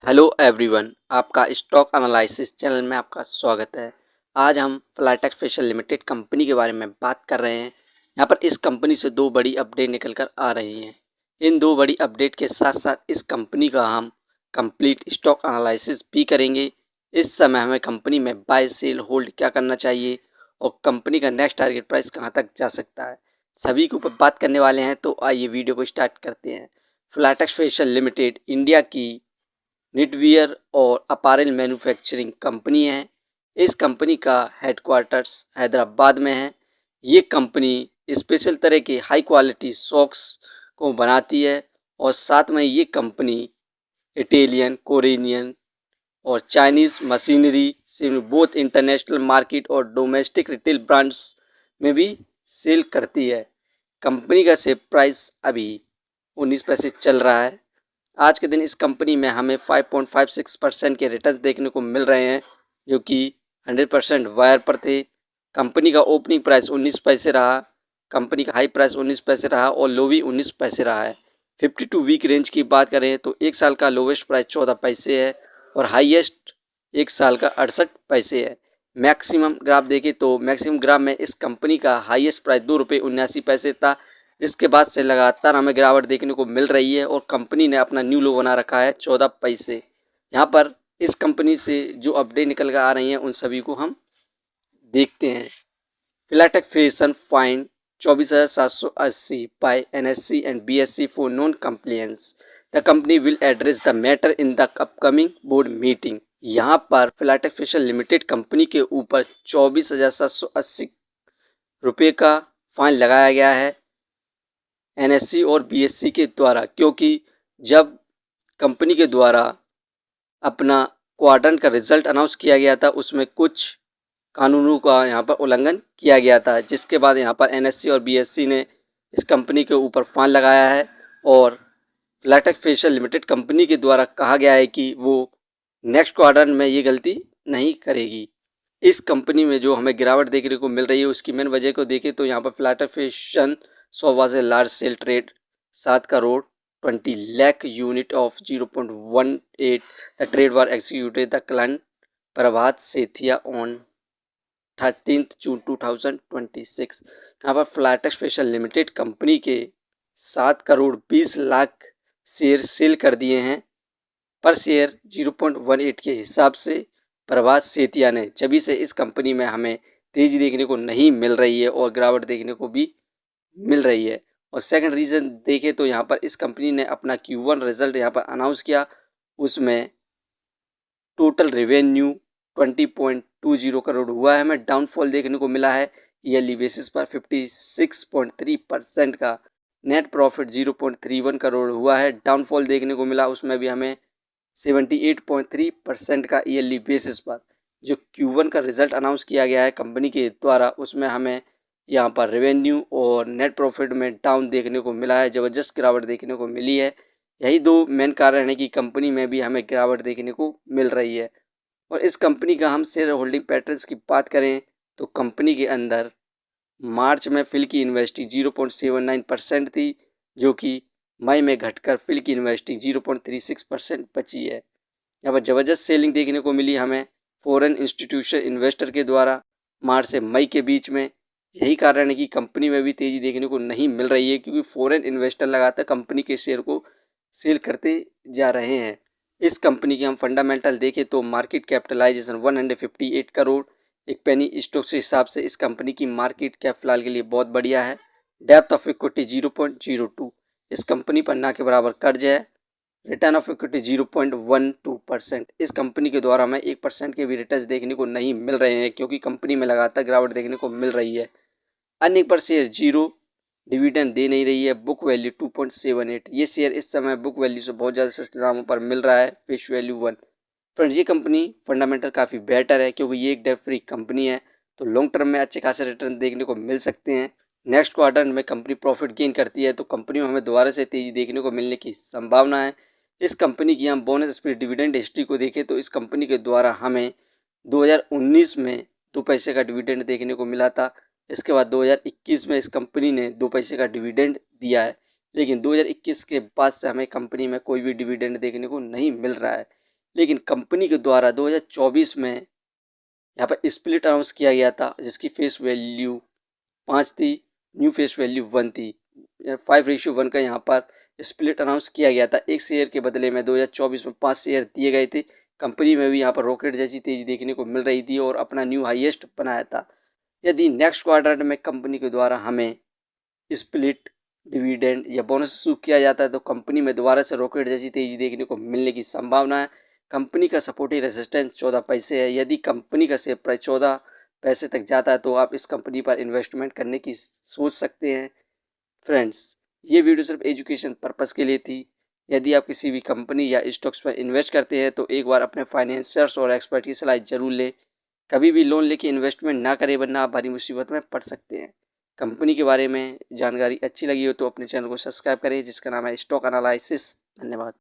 Hello everyone, आपका stock analysis channel में आपका स्वागत है। आज हम फ्लाईटेक स्पेशल लिमिटेड कंपनी के बारे में बात कर रहे हैं। यहाँ पर इस कंपनी से दो बड़ी अपडेट निकल कर आ रही हैं। इन दो बड़ी अपडेट के साथ साथ इस कंपनी का हम कंप्लीट स्टॉक एनालिसिस भी करेंगे। इस समय हमें कंपनी में बाय सेल होल्ड क्या करना चाहिए और कंपनी का नेक्स्ट टारगेट प्राइस कहाँ तक जा सकता है, सभी के ऊपर बात करने वाले हैं। तो आइए वीडियो को स्टार्ट करते हैं। फ्लाईटेक स्पेशल लिमिटेड इंडिया की निटवियर और अपैरल मैन्युफैक्चरिंग कंपनी है। इस कंपनी का हेडक्वार्टर्स हैदराबाद में है। ये कंपनी स्पेशल तरह के हाई क्वालिटी सॉक्स को बनाती है और साथ में ये कंपनी इटालियन, कोरियन और चाइनीज़ मशीनरी से बोथ इंटरनेशनल मार्केट और डोमेस्टिक रिटेल ब्रांड्स में भी सेल करती है। कंपनी का शेयर प्राइस अभी 19 पैसे चल रहा है। आज के दिन इस कंपनी में हमें 5.56% के रिटर्न्स देखने को मिल रहे हैं, जो कि 100% वायर पर थे। कंपनी का ओपनिंग प्राइस 19 पैसे रहा, कंपनी का हाई प्राइस 19 पैसे रहा और लो भी 19 पैसे रहा है। 52 वीक रेंज की बात करें तो एक साल का लोवेस्ट प्राइस 14 पैसे है और हाईएस्ट एक साल का 68 पैसे है। मैक्सिमम ग्राफ देखें तो मैक्सिमम ग्राफ में इस कंपनी का हाईएस्ट प्राइस 2 रुपये 79 पैसे था, जिसके बाद से लगातार हमें गिरावट देखने को मिल रही है और कंपनी ने अपना न्यू लो बना रखा है 14 पैसे। यहाँ पर इस कंपनी से जो अपडेट निकल कर आ रही हैं उन सभी को हम देखते हैं। Flytech fashion fine 24,780 by NSE and BSE for non compliance. The company will address the matter in the upcoming board meeting. यहाँ पर फ्लाईटेक फैशन लिमिटेड कंपनी के ऊपर 24,780 रुपये का फाइन लगाया गया है NSE और BSE के द्वारा, क्योंकि जब कंपनी के द्वारा अपना क्वार्टर का रिजल्ट अनाउंस किया गया था उसमें कुछ कानूनों का यहाँ पर उल्लंघन किया गया था, जिसके बाद यहाँ पर NSE और BSE ने इस कंपनी के ऊपर फाइन लगाया है और फ्लाईटेक फैशन लिमिटेड कंपनी के द्वारा कहा गया है कि वो नेक्स्ट क्वार्टर में ये गलती नहीं करेगी। इस कंपनी में जो हमें गिरावट देखने को मिल रही है उसकी मेन वजह को देखें तो यहाँ पर Flytech fashion was a large sale trade 7 crore 20 lakh unit of 0.18. The trade was executed the client Prabhat Sethia on 13th June 2026। यहाँ पर फ्लाईटेक स्पेशल लिमिटेड कंपनी के 7 करोड़ 20 लाख शेयर सेल कर दिए हैं पर शेयर 0.18 के हिसाब से प्रभात सेठिया ने। जभी से इस कंपनी में हमें तेजी देखने को नहीं मिल रही है और गिरावट देखने को भी मिल रही है। और सेकंड रीज़न देखें तो यहाँ पर इस कंपनी ने अपना Q1 रिजल्ट यहाँ पर अनाउंस किया, उसमें टोटल रेवेन्यू 20.20 करोड़ हुआ है। हमें डाउनफॉल देखने को मिला है ईयरली बेसिस पर 56.3% का। नेट प्रॉफिट 0.31 करोड़ हुआ है, डाउनफॉल देखने को मिला उसमें भी हमें 78.3% का ईयरली बेसिस पर। जो Q1 का रिजल्ट अनाउंस किया गया है कंपनी के द्वारा उसमें हमें यहाँ पर रेवेन्यू और नेट प्रॉफिट में डाउन देखने को मिला है, ज़बरदस्त गिरावट देखने को मिली है। यही दो मेन कारण है कि कंपनी में भी हमें गिरावट देखने को मिल रही है। और इस कंपनी का हम शेयर होल्डिंग पैटर्न्स की बात करें तो कंपनी के अंदर मार्च में फिल की इन्वेस्टिंग 0.79% थी, जो कि मई में घटकर फिल की इन्वेस्टिंग 0.36% बची है। यहाँ पर ज़बरदस्त सेलिंग देखने को मिली हमें फॉरेन इंस्टीट्यूशन इन्वेस्टर के द्वारा मार्च से मई के बीच में। यही कारण है कि कंपनी में भी तेज़ी देखने को नहीं मिल रही है, क्योंकि फॉरेन इन्वेस्टर लगातार कंपनी के शेयर को सेल करते जा रहे हैं। इस कंपनी के हम फंडामेंटल देखें तो मार्केट कैपिटलाइजेशन 158 करोड़, एक पेनी स्टॉक से हिसाब से इस कंपनी की मार्केट कैप फिलहाल के लिए बहुत बढ़िया है। डेप्थ ऑफ इक्विटी 0.02, इस कंपनी पर ना के बराबर कर्ज है। रिटर्न ऑफ इक्विटी 0.12%, इस कंपनी के द्वारा हमें 1% के भी रिटर्न देखने को नहीं मिल रहे हैं, क्योंकि कंपनी में लगातार गिरावट देखने को मिल रही है। अर्निंग पर शेयर 0, डिविडेंड दे नहीं रही है। बुक वैल्यू 2.78, ये शेयर इस समय बुक वैल्यू से बहुत ज़्यादा सस्ते दामों पर मिल रहा है। Face value 1। फ्रेंड्स, ये कंपनी फंडामेंटल काफ़ी बेटर है, क्योंकि ये एक डेट फ्री कंपनी है, तो लॉन्ग टर्म में अच्छे खासे रिटर्न देखने को मिल सकते हैं। नेक्स्ट क्वार्टर में कंपनी प्रॉफिट गेन करती है तो कंपनी में हमें दोबारा से तेज़ी देखने को मिलने की संभावना है। इस कंपनी की हम बोनस स्प्लिट डिविडेंड हिस्ट्री को देखें तो इस कंपनी के द्वारा हमें 2019 में 2 पैसे का डिविडेंड देखने को मिला था। इसके बाद 2021 में इस कंपनी ने 2 पैसे का डिविडेंड दिया है, लेकिन 2021 के बाद से हमें कंपनी में कोई भी डिविडेंड देखने को नहीं मिल रहा है। लेकिन कंपनी के द्वारा 2024 में यहाँ पर स्प्लिट अनाउंस किया गया था, जिसकी फेस वैल्यू 5 थी, न्यू फेस वैल्यू 1 थी। 5:1 का यहाँ पर स्प्लिट अनाउंस किया गया था। एक शेयर के बदले में 2024 में 5 शेयर दिए गए थे। कंपनी में भी यहाँ पर रॉकेट जैसी तेजी देखने को मिल रही थी और अपना न्यू हाईएस्ट बनाया था। यदि नेक्स्ट क्वार्टर में कंपनी के द्वारा हमें स्प्लिट, डिविडेंड या बोनस इशू किया जाता है तो कंपनी में दोबारा से रॉकेट जैसी तेजी देखने को मिलने की संभावना है। कंपनी का सपोर्टिव रेजिस्टेंस 14 पैसे है। यदि कंपनी का शेयर प्राइस 14 पैसे तक जाता है तो आप इस कंपनी पर इन्वेस्टमेंट करने की सोच सकते हैं। फ्रेंड्स, ये वीडियो सिर्फ एजुकेशन पर्पज़ के लिए थी। यदि आप किसी भी कंपनी या स्टॉक्स पर इन्वेस्ट करते हैं तो एक बार अपने फाइनेंसर्स और एक्सपर्ट की सलाह जरूर लें। कभी भी लोन लेके इन्वेस्टमेंट ना करें, वरना आप भारी मुसीबत में पड़ सकते हैं। कंपनी के बारे में जानकारी अच्छी लगी हो तो अपने चैनल को सब्सक्राइब करें, जिसका नाम है स्टॉक एनालिसिस। धन्यवाद।